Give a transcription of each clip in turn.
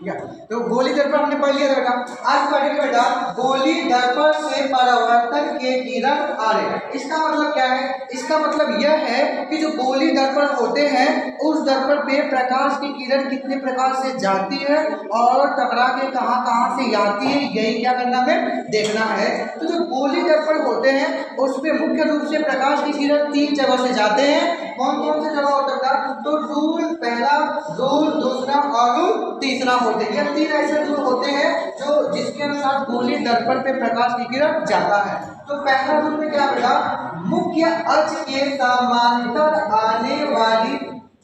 ठीक है। तो गोली दर्पण हमने पढ़ लिया था बेटा। आज पढ़ेंगे बेटा गोली दर्पण से परावर्तन के किरण आ रहे हैं। इसका मतलब क्या है? इसका मतलब यह है कि जो गोली दर्पण होते हैं उस दर्पण पे प्रकाश की किरण कितने प्रकार से जाती है और टकरा के कहाँ कहाँ से आती है, यही क्या करना है, देखना है। तो जो गोली दर्पण होते हैं उसमें मुख्य रूप से प्रकाश की किरण 3 जगह से जाते हैं। कौन कौन से जगह होता है? तो रूल पहला, रूल दूसरा और रूल तीसरा होते हैं। ये 3 ऐसे रूल होते हैं जो जिसके अनुसार गोली दर्पण पे प्रकाश की किरण जाता है। तो पहला रूल में क्या बेटा, मुख्य अक्ष के समांतर आने वाली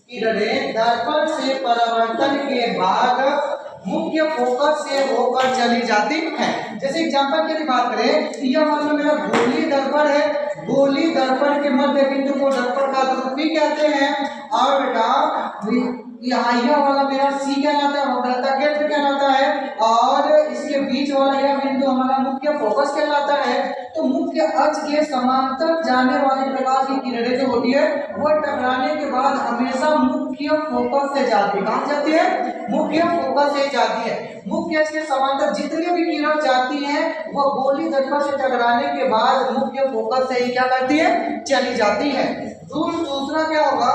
किरणें दर्पण से परावर्तन के बाद मुख्य फोकस से होकर चली जाती है। जैसे एग्जांपल की बात करें, यह मान लो मेरा गोली दर्पण है, गोली दर्पण के मध्य बिंदु को दर्पण का ध्रुव भी कहते हैं। और बेटा यहाँ यह वाला मेरा सी कहलाता है, वक्रता केंद्र कहलाता है, और इसके बीच वाला यह बिंदु हमारा मुख्य फोकस कहलाता है। तो मुख्य अक्ष के समांतर जाने वाली प्रकाश की किरणें जो होती है वह टकराने के बाद हमेशा मुख्य फोकस से जाती है। कहाँ जाती है? मुख्य फोकस से जाती है। मुख्य अक्ष के समांतर जितनी भी किरण जाती है वह गोली दर्पण से टकराने के बाद मुख्य फोकस से ही क्या करती है, चली जाती है। रूल दूसरा क्या होगा,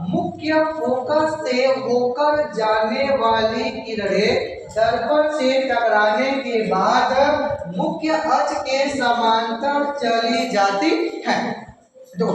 मुख्य फोकस से होकर जाने वाली किरणें दर्पण से टकराने के बाद मुख्य अक्ष के समांतर चली जाती है। तो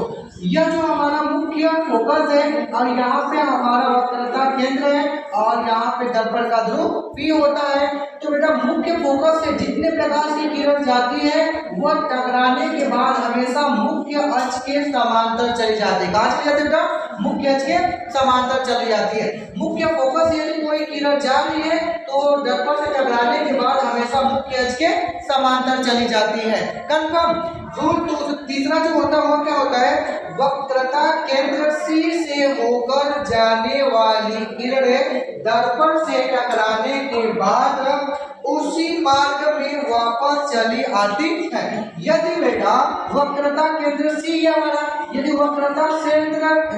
यह जो हमारा मुख्य फोकस है और यहाँ पे हमारा वक्रता केंद्र है और यहाँ पे दर्पण का ध्रुव P होता है। तो बेटा मुख्य फोकस से जितने प्रकाश की किरण जाती है वह टकराने के बाद हमेशा मुख्य अक्ष के समांतर चली जाती है। कहाँ चली जाती है बेटा? मुख्य अक्ष के समांतर चली जाती है। मुख्य फोकस से यदि कोई किरण जा रही है तो दर्पण से टकराने के बाद हमेशा मुख्य अक्ष के समांतर चली जाती है। कंफर्म। रूल तीसरा जो होता है वो क्या होता है, वक्रता केंद्र C से होकर जाने वाली किरणें दर्पण से टकराने के बाद उसी मार्ग में वापस चली आती है। यदि बेटा वक्रता केंद्र C है हमारा, यदि वक्रता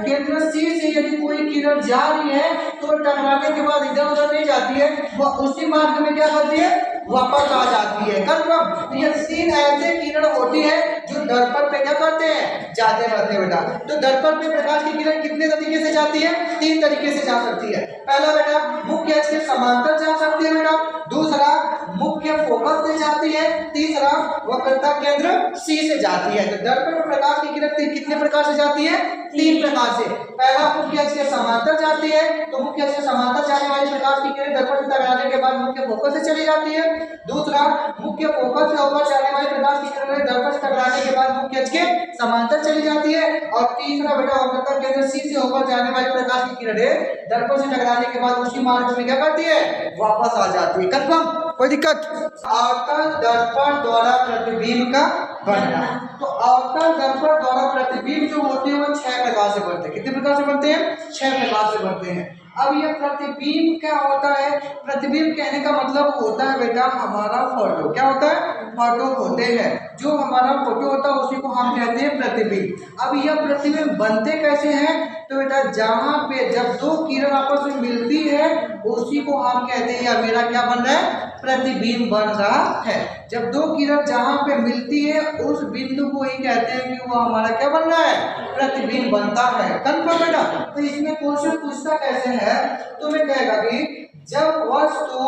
केंद्र C से यदि कोई किरण जा रही है तो टकराने के बाद इधर उधर नहीं जाती है, वह उसी मार्ग में क्या करती है, वापस आ जाती है। कंफर्म। ये 3 ऐसे किरण होती है जो दर्पण पे क्या करते हैं, जाते रहते हैं बेटा। तो दर्पण पे प्रकाश की किरण कितने तरीके से जाती है? 3 तरीके से जा सकती है। पहला बेटा मुख्य अक्ष के समांतर जा सकती है बेटा, दूसरा मुख्य फोकस से जाती है, तीसरा वक्रता केंद्र C से जाती है। तो दर्पण में प्रकाश की किरण कितने प्रकार से जाती है? 3 प्रकार से। पहला मुख्य अक्ष के समांतर जाती है, तो मुख्य अक्ष के समांतर जाने वाली प्रकाश की किरण दर्पण से टकराने के बाद मुख्य फोकस से चली जाती है। दूसरा मुख्य फोकस से होकर जाने वाली प्रकाश की किरण दर्पण से टकराने के बाद मुख्य अक्ष के समांतर चली जाती है। और तीसरा बेटा वक्रता केंद्र C से होकर जाने वाली प्रकाश की किरणें दर्पण से टकराने के बाद उसी मार्ग में क्या करती है, वापस आ जाती है। कंफर्म, कोई दिक्कत? अवतल दर्पण द्वारा प्रतिबिंब का बनना। तो अवतल दर्पण द्वारा प्रतिबिंब जो होते हैं वो 6 प्रकार से बनते हैं। कितने प्रकार से बनते हैं? 6 प्रकार से बनते हैं। अब ये प्रतिबिंब क्या होता है? प्रतिबिंब कहने का मतलब होता है बेटा हमारा फोटो। क्या होता है? फोटो होते हैं। जो हमारा फोटो होता है उसी को हम कहते हैं प्रतिबिंब। अब यह प्रतिबिंब बनते कैसे हैं? तो बेटा जहाँ पे जब 2 किरण आपस में मिलती है उसी को हम कहते हैं, या मेरा क्या बन रहा है, प्रतिबिंब बन रहा है। जब 2 किरण जहाँ पे मिलती है उस बिंदु को ही कहते हैं कि वो हमारा क्या बन रहा है, प्रतिबिंब बनता है। कंफर्म बेटा? तो इसमें क्वेश्चन पूछता कैसे है, तो मैं कहेगा कि जब वस्तु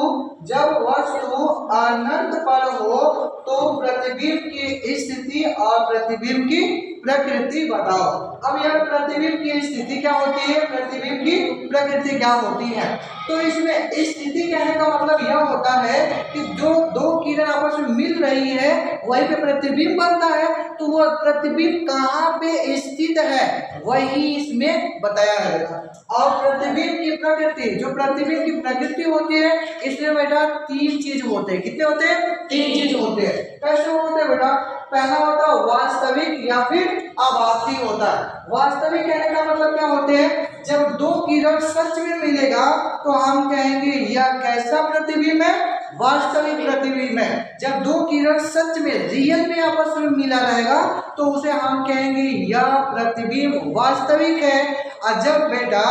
अनंत पर हो तो प्रतिबिंब की स्थिति और प्रतिबिंब की प्रकृति बताओ। अब यह प्रतिबिंब की स्थिति क्या होती है, प्रतिबिंब की प्रकृति क्या होती है? तो इसमें स्थिति कहने का मतलब यह होता है कि जो 2 किरण आपस में मिल रही है वहीं पे प्रतिबिंब बनता है। तो वह प्रतिबिंब कहाँ पे स्थित है वही इसमें बताया गया। और प्रतिबिंब की प्रकृति, जो प्रतिबिंब की प्रकृति होती है इसमें बेटा 3 चीज होते हैं। कितने होते हैं? 3 चीज होते हैं। कैसे होते हैं बेटा? पहला होता है वास्तविक या फिर आभासी होता है। वास्तविक कहने का मतलब क्या होते हैं? जब 2 किरण सच में मिलेगा तो हम कहेंगे यह कैसा प्रतिबिंब है, वास्तविक प्रतिबिंब है। जब 2 किरण सच में रियल में आपस में मिला रहेगा तो उसे हम कहेंगे यह प्रतिबिंब वास्तविक है। और जब बेटा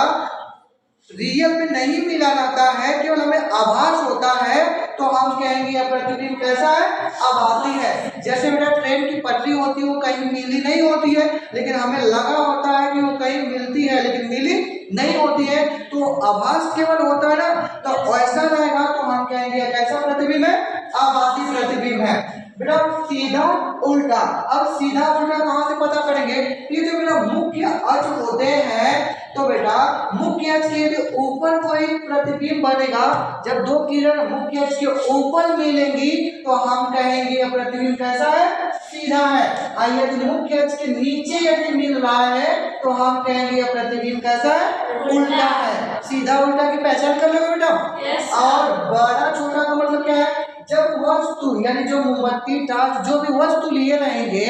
रियल में नहीं मिला जाता है, केवल हमें आभास होता है, तो हम कहेंगे यह प्रतिबिंब कैसा है, आभासी है। जैसे बेटा ट्रेन की पटरी होती है, वो कहीं मिली नहीं होती है, लेकिन हमें लगा होता है कि वो कहीं मिलती है, लेकिन मिली नहीं होती है, तो आभास केवल होता है ना, तो ऐसा रहेगा तो हम कहेंगे कैसा प्रतिबिंब है, आभासी प्रतिबिंब है। बेटा सीधा उल्टा, अब सीधा उल्टा कहाँ से पता करेंगे, ये जो बेटा मुख्य अक्ष होते हैं, तो बेटा मुख्य अक्ष के यदि ऊपर कोई प्रतिबिंब बनेगा, जब दो किरण मुख्य अक्ष के ऊपर मिलेंगी तो हम कहेंगे यह प्रतिबिंब कैसा है, सीधा है। और यदि मुख्य अक्ष के नीचे यदि मिल रहा है तो हम कहेंगे यह प्रतिबिंब कैसा है, उल्टा है। सीधा उल्टा की पहचान कर लोगे बेटा। और बड़ा छोटा का मतलब क्या है, जब वस्तु यानी जो मोमबत्ती टार्च जो भी वस्तु लिए रहेंगे,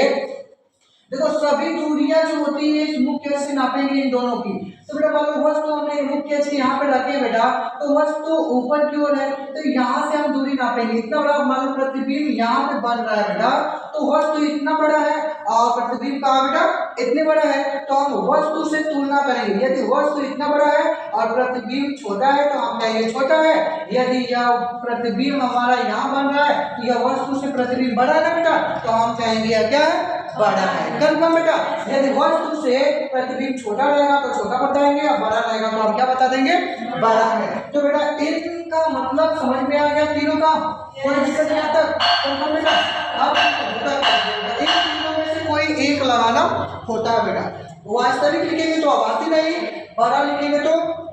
देखो सभी दूरियां जो होती है इस मुख्य अक्ष से नापेंगे इन दोनों की। तो बेटा मान लो वस्तु हमने मुख्य अक्ष यहाँ पे रखे बेटा, तो वस्तु ऊपर की ओर है, तो यहाँ से हम दूरी नापेंगे। इतना बड़ा मान लो प्रतिबिंब यहाँ पे बन रहा है बेटा, तो वस्तु इतना बड़ा है और प्रतिबिंब कहाँ बेटा, इतने बड़ा है, तो हम वस्तु से तुलना करेंगे। यदि वस्तु इतना बड़ा है और प्रतिबिंब छोटा है तो हम कहेंगे छोटा है। यदि यह प्रतिबिंब हमारा यहाँ बन रहा है तो यह वस्तु से प्रतिबिंब बड़ा है ना बेटा, तो हम कहेंगे यह क्या है, बड़ा है। कंफर्म बेटा। यदि वस्तु से प्रतिबिंब छोटा रहेगा तो छोटा बताएंगे और बड़ा रहेगा तो हम क्या बता देंगे, बड़ा है। तो बेटा इनका मतलब समझ में आ गया तीनों का, कोई दिक्कत नहीं आता। कंफर्म बेटा। अब इन तीनों में से कोई एक लगाना होता है बेटा। वास्तविक लिखेंगे तो आभासी नहीं, बड़ा लिखेंगे तो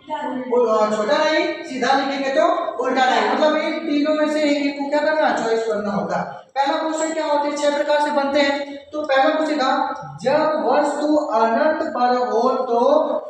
छोटा नहीं, सीधा लिखेंगे तो उल्टा नहीं। मतलब इन तीनों में से एक को क्या करना, चॉइस करना होगा। पहला क्वेश्चन क्या होते हैं, 6 प्रकार से बनते हैं। तो पहला पूछेगा, जब वस्तु अनंत पर हो तो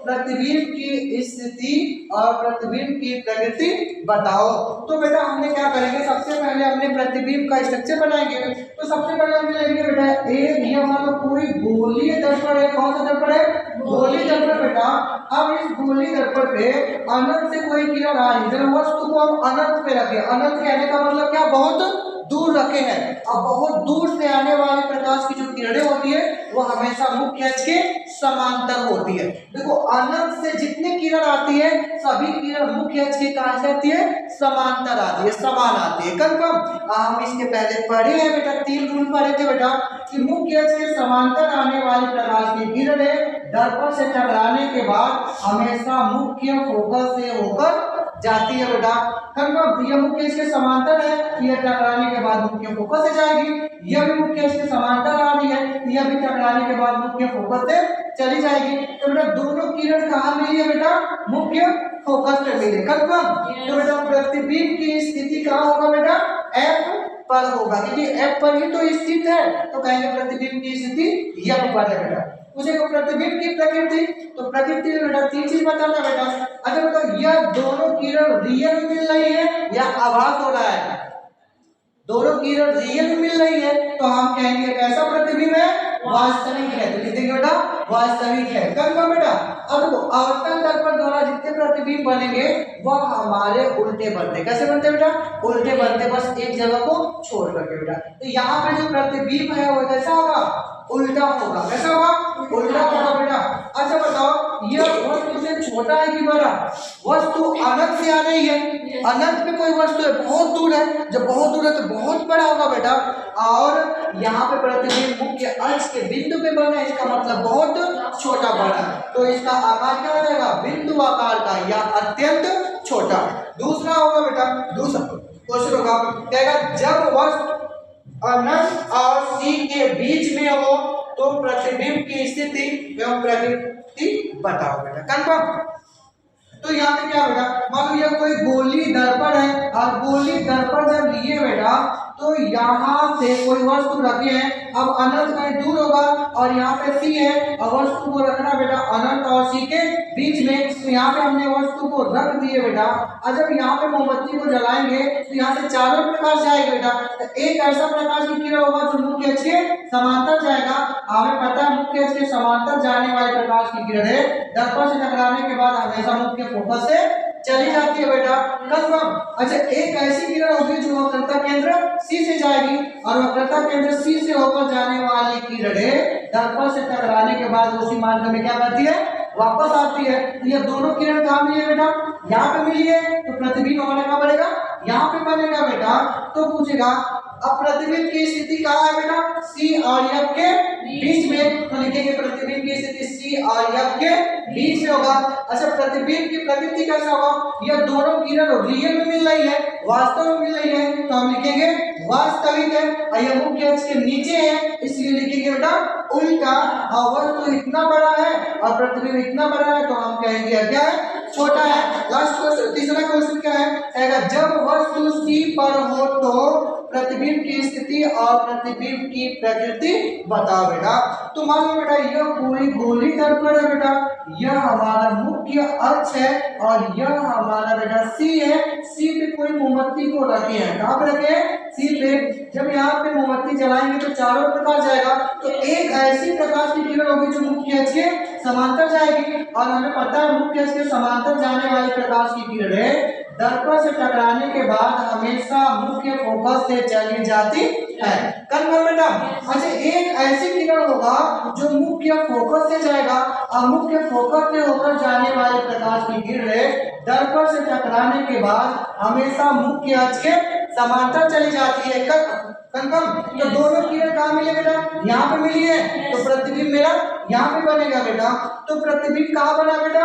प्रतिबिंब की स्थिति और प्रतिबिंब की प्रकृति बताओ। तो बेटा हमने क्या करेंगे, सबसे पहले हमने प्रतिबिंब का स्ट्रक्चर बनाएंगे। तो सबसे पहले हम लेंगे बेटा एक, ये मान लो कोई गोलीय दर्पण है। कौन सा दर्पण है, गोलीय दर्पण बेटा। अब इस गोलीय दर्पण पे अनंत से कोई किरण आ रही है, वस्तु को हम अनंत पे रखें। अनंत कहने का मतलब क्या, बहुत दूर रखे हैं। अब बहुत दूर से आने वाली प्रकाश की जो किरणें होती है वो हमेशा मुख्य अक्ष के समांतर होती है। देखो अनंत से जितनी किरण आती है सभी किरण मुख्य अक्ष के कहां से आती है, समांतर आती है, समान आती है। कंफर्म। हम इसके पहले पढ़े हैं बेटा, 3 रूल पढ़े थे बेटा कि मुख्य अक्ष के समांतर आने वाली प्रकाश की किरणें दर्पण से टकराने के बाद हमेशा मुख्य फोकस से होकर जाती है बेटा। कंफर्म। यह मुख्य अक्ष के समांतर है, यह टकराने के बाद मुख्य फोकस से जाएगी। यह भी मुख्य अक्ष के समांतर आ रही है, यह भी टकराने के बाद मुख्य फोकस से चली जाएगी। तो बेटा दोनों किरण कहाँ मिली है बेटा, मुख्य फोकस पे मिली। कंफर्म। तो बेटा प्रतिबिंब की स्थिति कहाँ होगा बेटा, F पर होगा, क्योंकि F पर ही तो स्थित है, तो कहेंगे प्रतिबिंब की स्थिति यहाँ पर है बेटा। पूछेगा प्रतिबिंब की प्रकृति, तो प्रकृति में बेटा 3 चीज बताना बेटा। अगर तो यह दोनों किरण रियल में मिल रही है या आभास हो रहा है, दोनों किरण रियल में मिल रही है तो हम कहेंगे कैसा प्रतिबिंब है, वास्तविक है। तो लिख देंगे बेटा वास्तविक है। कंफर्म बेटा। अब देखो आवर्तन दर्पण द्वारा जितने प्रतिबिंब बनेंगे वह हमारे उल्टे बनते। कैसे बनते बेटा, उल्टे बनते, बस एक जगह को छोड़ करके बेटा। तो यहाँ पे जो प्रतिबिंब है वो कैसा होगा, उल्टा होगा। कैसा होगा, उल्टा होगा बेटा। अच्छा बताओ यह वस्तु से छोटा है कि बड़ा, वस्तु अनंत से आ रही है, अनंत में कोई वस्तु है बहुत दूर है, जब बहुत दूर है तो बहुत बड़ा होगा बेटा। और यहाँ पे प्रतिबिंब मुख्य अक्ष के बिंदु पे बना है, इसका मतलब बहुत छोटा बड़ा है, तो इसका आकार क्या हो जाएगा, बिंदु आकार का या अत्यंत छोटा। दूसरा होगा बेटा, दूसरा क्वेश्चन होगा कहेगा जब वस्तु अनंत और सी के बीच में हो तो प्रतिबिंब की स्थिति एवं प्रकृति बताओ बेटा। कंफर्म। तो यहाँ पे क्या बेटा, मान लो यह कोई गोली दर्पण है और गोली दर्पण जब लिए बेटा तो यहाँ से कोई वस्तु रखे हैं। अब अनंत कहीं दूर होगा और यहाँ पे सी है और वस्तु को रखना बेटा अनंत और सी के बीच में। तो यहाँ पे हमने वस्तु को रख दिए बेटा। और जब यहाँ पे मोमबत्ती को जलाएंगे तो यहाँ से चारों प्रकाश जाएगा बेटा। तो एक ऐसा प्रकाश की किरण होगा जो मुख्य अक्ष के समांतर जाएगा। हमें पता है मुख्य अक्ष के समांतर जाने वाले प्रकाश की किरणें दर्पण से टकराने के बाद हमेशा मुख्य फोकस से चली जाती है बेटा। कंफर्म। अच्छा एक ऐसी किरण होगी जो वक्रता केंद्र सी से जाएगी और वक्रता केंद्र सी से होकर जाने वाली किरणें दर्पण से टकराने के बाद उसी मार्ग में क्या करती है, वापस आती है, तो ये दोनों किरण कहाँ मिली है बेटा? यहाँ पे मिली है, तो प्रतिबिंब होने का बनेगा यहाँ पे बनेगा बेटा। तो पूछेगा अब प्रतिबिंब की स्थिति कहाँ है बेटा? C और F के बीच में, तो लिखेंगे प्रतिबिंब की स्थिति C और F के बीच में होगा। अच्छा, प्रतिबिंब की प्रकृति कैसा होगा? यह दोनों किरण रियल में मिल रही है, वास्तव में मिल रही है, तो हम लिखेंगे वास्तविक है। और यह मुख्य अक्ष के नीचे है, इसलिए लिखेंगे बेटा उल्टा। और वस्तु इतना बड़ा है और प्रतिबिंब इतना बड़ा है, तो हम कहेंगे क्या है? छोटा है। लास्ट क्वेश्चन, तीसरा क्वेश्चन क्या है? कहेगा जब वस्तु C पर हो तो प्रतिबिंब की स्थिति और प्रतिबिंब की प्रकृति बताओ बेटा। तो मान लो बेटा यह कोई गोली दर्पण है बेटा, यह हमारा मुख्य अक्ष है और यह हमारा बेटा C है। C पे कोई मोमबत्ती को रखे हैं, कहाँ पे रखे हैं? C पे। जब यहाँ पे मोमबत्ती जलाएंगे तो चारों प्रकाश जाएगा, तो एक ऐसी प्रकाश की किरण होगी जो मुख्य अक्ष के समांतर जाएगी। और हमें पता है मुख्य अक्ष के समांतर जाने वाली प्रकाश की किरणें दर्पण से टकराने के बाद हमेशा मुख्य फोकस से चली जाती है। कन्फर्म बेटा? अच्छा, एक ऐसी किरण होगा जो मुख्य फोकस से जाएगा और मुख्य फोकस से होकर जाने वाले प्रकाश की किरणें दर्पण से टकराने के बाद हमेशा मुख्य अक्ष के समांतर चली जाती है। कंफर्म? तो दोनों किरण कहाँ मिले बेटा? यहाँ पे मिली है, तो प्रतिबिंब मेरा यहाँ पे बनेगा बेटा। तो प्रतिबिंब कहाँ बना बेटा?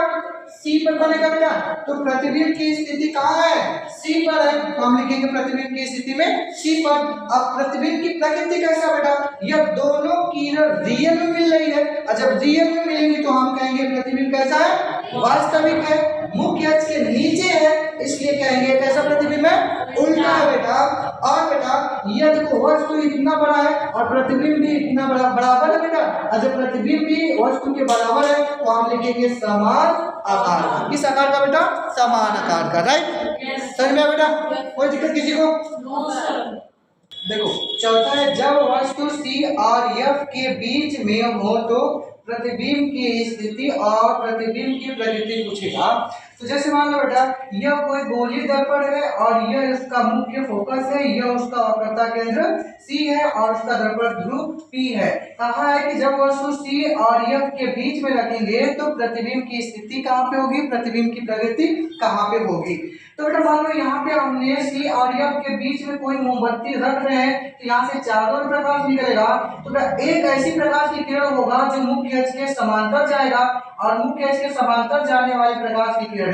C पर बनेगा बेटा। तो प्रतिबिंब की स्थिति कहाँ है? C पर है, तो हम लिखेंगे प्रतिबिंब की स्थिति में C पर। अब प्रतिबिंब की प्रकृति कैसा बेटा? यह दोनों किरण रियल में मिल रही है, और जब रियल में मिलेंगी तो हम कहेंगे प्रतिबिंब कैसा है? वास्तविक है, मुख्य अक्ष के नीचे है, इसलिए कहेंगे कैसा प्रतिबिंब है? उल्टा है बेटा। और बेटा यह देखो वस्तु इतना बड़ा है और प्रतिबिंब भी इतना बड़ा बराबर है बेटा, और जब प्रतिबिंब भी वस्तु के बराबर है तो हम लिखेंगे समान आकार का। किस आकार का बेटा? समान आकार का। राइट, समझ में बेटा? कोई दिक्कत किसी को? देखो चौथा है जब वस्तु C और F के बीच में हो तो प्रतिबिंब की स्थिति और प्रतिबिंब की प्रकृति पूछेगा। तो जैसे मान लो बेटा यह कोई गोलीय दर्पण है और यह इसका मुख्य फोकस है, यह उसका वक्रता केंद्र C है और उसका दर्पण ध्रुव P है। कहा है कि जब वस्तु C और F के बीच में रखेंगे तो प्रतिबिंब की स्थिति कहाँ पे होगी, प्रतिबिंब की प्रकृति कहाँ पे होगी। तो बेटा मान लो यहाँ पे हमने C और F के बीच में कोई मोमबत्ती रख रहे हैं, तो यहाँ से चारों ओर प्रकाश निकलेगा, तो एक ऐसी प्रकाश की किरण होगा जो मुख्य अक्ष के समांतर जाएगा, और मुख्य अक्ष के समांतर जाने वाली प्रकाश की किरणें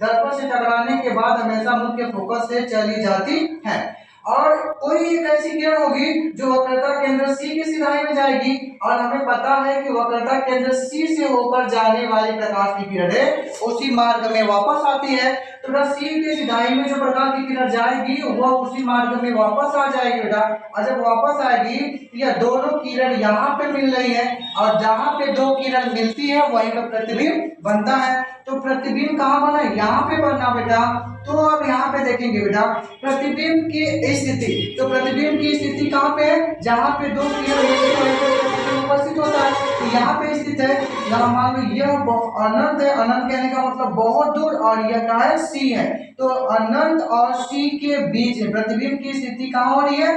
दर्पण से टकराने के बाद हमेशा मुख्य फोकस से चली जाती है। और कोई एक ऐसी किरण होगी जो वक्रता केंद्र C की सिधाई में जाएगी, और हमें पता है कि वक्रता केंद्र C से होकर जाने वाली प्रकाश की किरणें उसी मार्ग में वापस आती है। तो बेटा C की सिधाई में जो प्रकाश की किरण जाएगी वह उसी मार्ग में वापस आ जाएगी बेटा, और जब वापस आएगी यह दोनों किरण यहाँ पे मिल रही है, और जहाँ पे दो किरण मिलती है वहीं पर प्रतिबिंब बनता है। तो प्रतिबिंब कहाँ बना? यहाँ पे बना बेटा। तो अब यहाँ पे देखेंगे बेटा प्रतिबिंब की स्थिति, तो प्रतिबिंब की स्थिति कहाँ पे है? जहाँ पे दो किरण उपस्थित होता है, तो यहाँ पे स्थित है। यहाँ मान लो यह अनंत है, अनंत कहने का मतलब बहुत दूर, और यह क्या है? C है। तो अनंत और C के बीच प्रतिबिंब की स्थिति कहाँ हो रही है?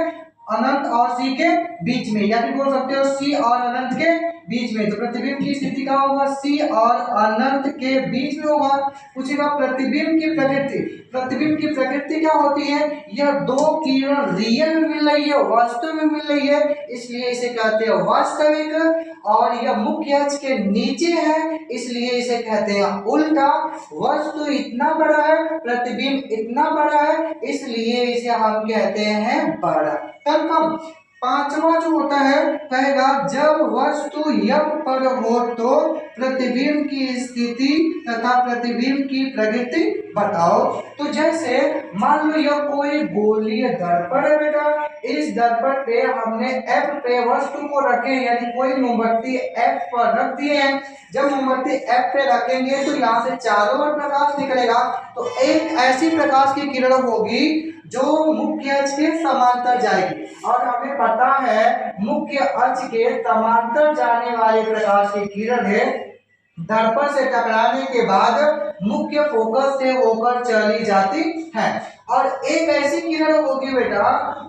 अनंत और C के बीच में, या फिर बोल सकते हो C और अनंत के बीच में। तो प्रतिबिंब की स्थिति कहाँ होगा? C और अनंत के बीच में होगा। पूछेगा प्रतिबिंब की प्रकृति, प्रतिबिंब की प्रकृति क्या होती है? यह दो किरण रियल में मिल रही है, वास्तव में मिल रही है, इसलिए इसे कहते हैं वास्तविक। और यह मुख्य अक्ष के नीचे है, इसलिए इसे कहते हैं उल्टा। वस्तु इतना बड़ा है, प्रतिबिंब इतना बड़ा है, इसलिए इसे हम कहते हैं बड़ा। कंफर्म? पांचवा जो होता है कहेगा जब वस्तु F पर हो तो प्रतिबिंब की स्थिति तथा प्रतिबिंब की प्रकृति बताओ। तो जैसे मान लो यह कोई गोलीय दर्पण है बेटा, इस दर्पण पे हमने F पे वस्तु को रखे, यानी कोई मोमबत्ती F पर रख दिए हैं। जब मोमबत्ती F पे रखेंगे तो यहाँ से चारों ओर प्रकाश निकलेगा, तो एक ऐसी प्रकाश की किरण होगी जो मुख्य अक्ष के समांतर जाएगी, और हमें पता है मुख्य अक्ष के समांतर जाने वाले प्रकाश की किरणें दर्पण से टकराने के बाद मुख्य फोकस से होकर चली जाती है। और एक ऐसी किरण होगी बेटा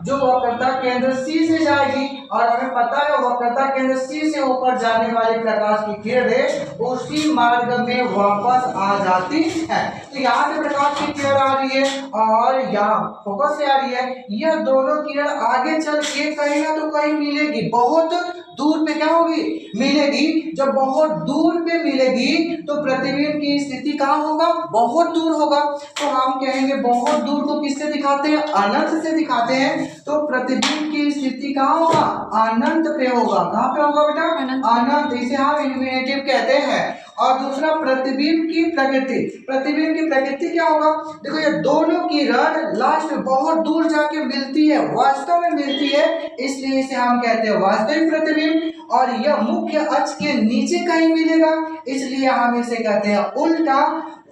जो वक्रता केंद्र C से जाएगी, और हमें पता है वक्रता केंद्र C से होकर जाने वाली प्रकाश की किरणें उसी मार्ग में वापस आ जाती है। तो यहाँ से प्रकाश की किरण आ रही है और यहाँ फोकस से आ रही है। यह दोनों किरण आगे चल के कहीं ना तो कहीं मिलेगी, बहुत दूर पे क्या होगी, मिलेगी। जब बहुत दूर पे मिलेगी तो प्रतिबिंब की स्थिति कहाँ होगा, बहुत दूर होगा। तो हम कहेंगे बहुत दूर को किससे दिखाते हैं, अनंत से दिखाते हैं। तो प्रतिबिंब की स्थिति कहाँ होगा, अनंत पे होगा। कहाँ पे होगा बेटा, अनंत। इसे हम इन्फिनिटिव कहते हैं। और दूसरा प्रतिबिंब की प्रकृति, प्रतिबिंब की प्रकृति क्या होगा, देखो ये दोनों किरण लास्ट में बहुत दूर जाके मिलती है, वास्तव में मिलती है, इसलिए इसे हम कहते हैं वास्तविक प्रतिबिंब। और यह मुख्य अक्ष के नीचे कहीं मिलेगा, इसलिए हम इसे कहते हैं उल्टा।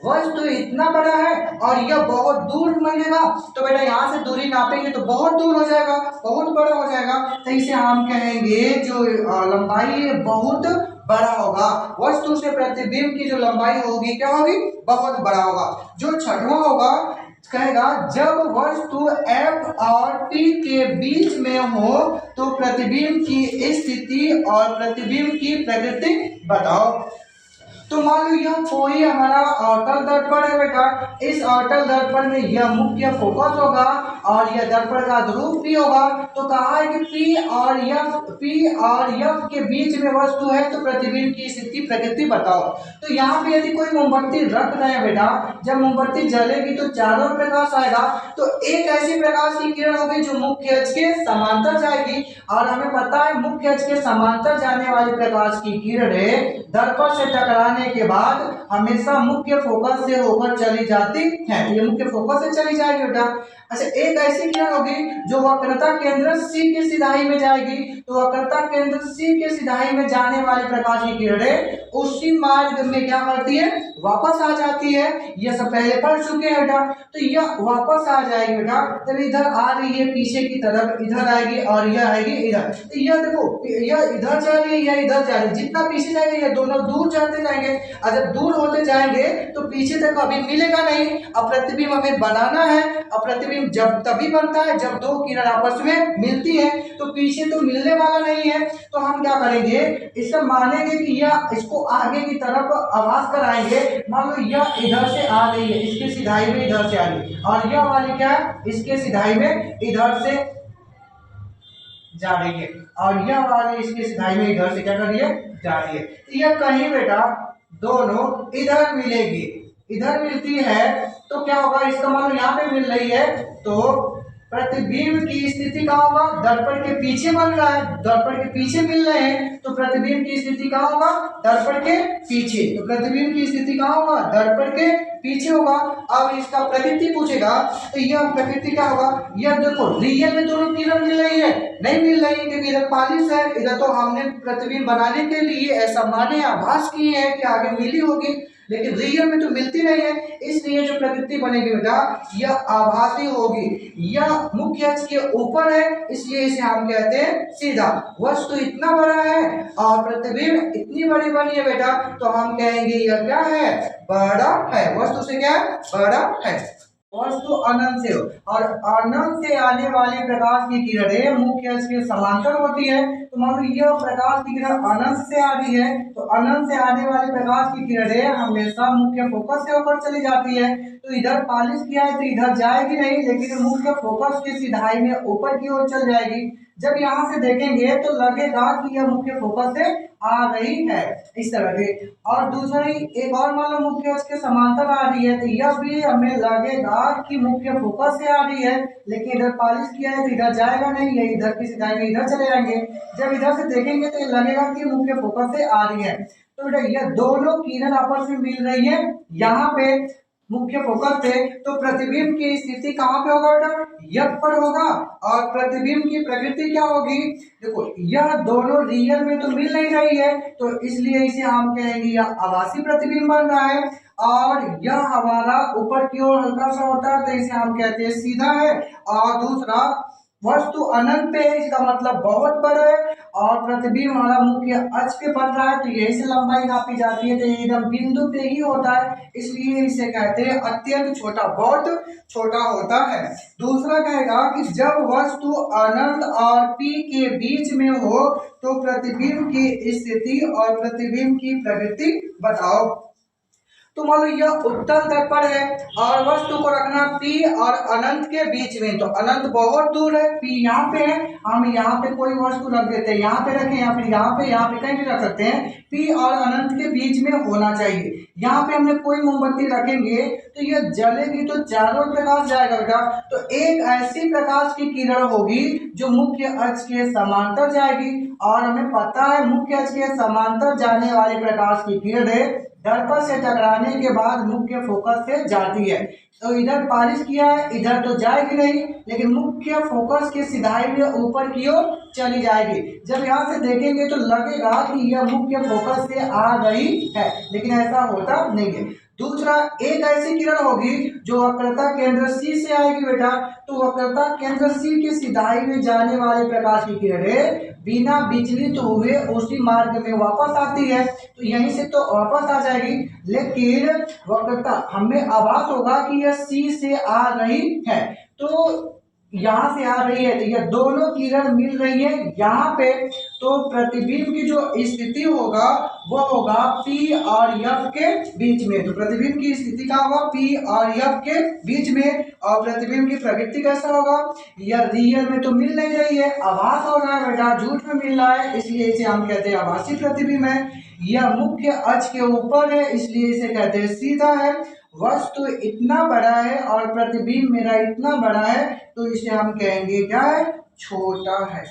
वस्तु इतना बड़ा है और यह बहुत दूर मिलेगा, तो बेटा यहाँ से दूरी नापेंगे तो बहुत दूर हो जाएगा, बहुत बड़ा हो जाएगा। तो इसे हम कहेंगे जो लंबाई है बहुत बड़ा होगा। वस्तु से प्रतिबिंब की जो लंबाई होगी क्या होगी, बहुत बड़ा होगा। जो छठवां होगा कहेगा जब वस्तु F और P के बीच में हो तो प्रतिबिंब की स्थिति और प्रतिबिंब की प्रकृति बताओ। तो मान लो यह कोई हमारा अवतल दर्पण है बेटा, इस अवतल दर्पण में यह मुख्य फोकस होगा और यह दर्पण का ध्रुव P होगा। तो कहा है कि P और F के बीच में वस्तु है तो प्रतिबिंब की स्थिति प्रकृति बताओ। तो यहाँ पे यदि कोई मोमबत्ती रख रहे हैं बेटा, जब मोमबत्ती जलेगी तो चारों प्रकाश आएगा, तो एक ऐसी प्रकाश की किरण होगी जो मुख्य अक्ष के समांतर जाएगी, और हमें पता है मुख्य अक्ष के समांतर जाने वाली प्रकाश की किरणें दर्पण से टकराने के बाद हमेशा मुख्य फोकस से होकर चली जाती है। ये मुख्य फोकस से चली जाएगी बेटा। अच्छा, एक ऐसी किरण होगी जो वक्रता केंद्र C की सिधाई में जाएगी, तो वक्रता केंद्र C के सिधाई में जाने वाली प्रकाश की किरणें उसी मार्ग में क्या करती है, वापस आ जाती है। ये सब पहले पढ़ चुके हैं बेटा। तो यह वापस आ जाएगी बेटा, जब इधर आ रही है पीछे की तरफ, इधर आएगी और यह आएगी इधर। तो यह देखो, यह इधर जा रही है, यह इधर जा रही है, जितना पीछे जाएंगे ये दोनों दूर जाते जाएंगे, और जब दूर होते जाएंगे तो पीछे तक अभी मिलेगा नहीं। अब प्रतिबिंब हमें बनाना है, अब प्रतिबिंब जब तभी बनता है जब दो किरण आपस में मिलती है, तो पीछे तो मिलने वाला नहीं है। तो हम क्या करेंगे, इससे मानेंगे कि यह इसको आगे की तरफ आवाज कराएंगे। मान लो यह इधर से आ रही है, इसके सिधाई में इधर से आ रही है, और यह वाली क्या है, इसके सिधाई में इधर से जा रही है, और यह वाली इसके सिधाई में इधर से क्या कर रही है, जा रही है। तो यह कहीं बेटा दोनों इधर मिलेगी, इधर मिलती है तो क्या होगा, इसका मान लो यहाँ पे मिल रही है तो प्रतिबिंब की स्थिति कहाँ होगा, दर्पण के पीछे बन रहा है, दर्पण के पीछे मिल रहे हैं तो प्रतिबिंब की स्थिति कहाँ होगा, दर्पण के पीछे। तो प्रतिबिंब की स्थिति कहाँ होगा, दर्पण के पीछे होगा। अब इसका प्रकृति पूछेगा तो यह प्रकृति क्या होगा, यह देखो रियल में दोनों किरण मिल रही है, नहीं मिल रही क्योंकि इधर पालिश है, इधर तो हमने प्रतिबिंब बनाने के लिए ऐसा माने आभास किए हैं कि आगे मिली होगी, लेकिन रियल में तो मिलती नहीं है। इसलिए जो प्रकृति बनेगी बेटा यह आभासी होगी, यह मुख्य अक्ष के ऊपर है, इसलिए इसे हम कहते हैं सीधा। वस्तु इतना बड़ा है और प्रतिबिंब इतनी बड़ी बनी है बेटा, तो हम कहेंगे यह क्या है, बड़ा है। वस्तु से क्या है, बड़ा है। वस्तु अनंत से हो और अनंत से आने वाली प्रकाश की किरणें मुख्य अक्ष के समांतर होती है। तो मान लो यह प्रकाश की किरण अनंत से आ रही है, तो अनंत से आने वाली प्रकाश की किरणें हमेशा मुख्य फोकस से होकर चली जाती है। तो इधर पालिश किया है तो इधर जाएगी नहीं, लेकिन मुख्य फोकस की सिधाई में ऊपर की ओर चल जाएगी। जब यहाँ से देखेंगे तो लगेगा कि यह मुख्य फोकस से आ रही है, इस तरह से। और दूसरी एक और मान लो मुख्य अक्ष के समांतर आ रही है, तो यह भी हमें लगेगा कि मुख्य फोकस से आ रही है, लेकिन इधर पालिश किया है तो इधर जाएगा नहीं, ये इधर की सिधाई में इधर चले जाएंगे। जब इधर से देखेंगे तो लगेगा कि मुख्य फोकस से आ रही है। तो बेटा यह दोनों किरण आपस में मिल रही है यहाँ पे मुख्य फोकस से, तो प्रतिबिंब की स्थिति कहाँ पे होगा बेटा, यह पर होगा। और प्रतिबिंब की प्रकृति क्या होगी, देखो यह दोनों रियल में तो मिल नहीं रही है, तो इसलिए इसे हम कहेंगे यह आभासी प्रतिबिंब बन रहा है। और यह हमारा ऊपर की ओर हल्का सा होता है तो इसे हम कहते हैं सीधा है। और दूसरा वस्तु अनंत पे है, इसका मतलब बहुत बड़ा है। और प्रतिबिंब हमारा मुख्य अक्ष पे बन रहा है, तो यही से लंबाई नापी जाती है, तो ये एकदम बिंदु पे ही होता है, इसलिए इसे कहते हैं अत्यंत छोटा, बहुत छोटा होता है। दूसरा कहेगा कि जब वस्तु अनंत और पी के बीच में हो तो प्रतिबिंब की स्थिति और प्रतिबिंब की प्रवृत्ति बताओ। तो मान लो यह उत्तल दर्पण है और वस्तु को रखना P और अनंत के बीच में, तो अनंत बहुत दूर है, P यहाँ पे है, हम यहाँ पे कोई वस्तु रख देते हैं, यहाँ पे रखें या फिर यहाँ पे कहीं भी रख सकते हैं, P और अनंत के बीच में होना चाहिए। यहाँ पे हमने कोई मोमबत्ती रखेंगे तो यह जलेगी तो चारों ओर प्रकाश जाएगा बेटा, तो एक ऐसी प्रकाश की किरण होगी जो मुख्य अक्ष के समांतर जाएगी, और हमें पता है मुख्य अक्ष के समांतर जाने वाली प्रकाश की किरण है दर्पण से टकराने के बाद मुख्य फोकस से जाती है। तो इधर पालिश किया है, इधर तो जाएगी नहीं, लेकिन मुख्य फोकस के सिधाई में ऊपर की ओर चली जाएगी। जब यहाँ से देखेंगे तो लगेगा कि यह मुख्य फोकस से आ रही है, लेकिन ऐसा होता नहीं है। दूसरा, एक ऐसी किरण होगी जो वक्रता केंद्र C से आएगी बेटा, तो वक्रता केंद्र C की सिधाई में जाने वाले प्रकाश की किरणें बिना विचलित हुए उसी मार्ग में वापस आती है, तो यहीं से तो वापस आ जाएगी, लेकिन वक्रता हमें आभास होगा कि यह C से आ रही है, तो यहाँ से आ रही है, तो यह दोनों किरण मिल रही है यहाँ पे, तो प्रतिबिंब की जो स्थिति होगा वो होगा P और F के बीच में। तो प्रतिबिंब की स्थिति क्या होगा, P और F के बीच में। और प्रतिबिंब की प्रवृत्ति कैसा होगा, यह रियल में तो मिल नहीं रही है, आभास हो रहा है बेटा, झूठ में मिल रहा है, इसलिए इसे हम कहते हैं आभासी प्रतिबिंब है। यह मुख्य अक्ष के ऊपर है, इसलिए इसे कहते हैं सीधा है। वस्तु इतना बड़ा है और प्रतिबिंब मेरा इतना बड़ा है, तो इसे हम कहेंगे क्या है, छोटा है।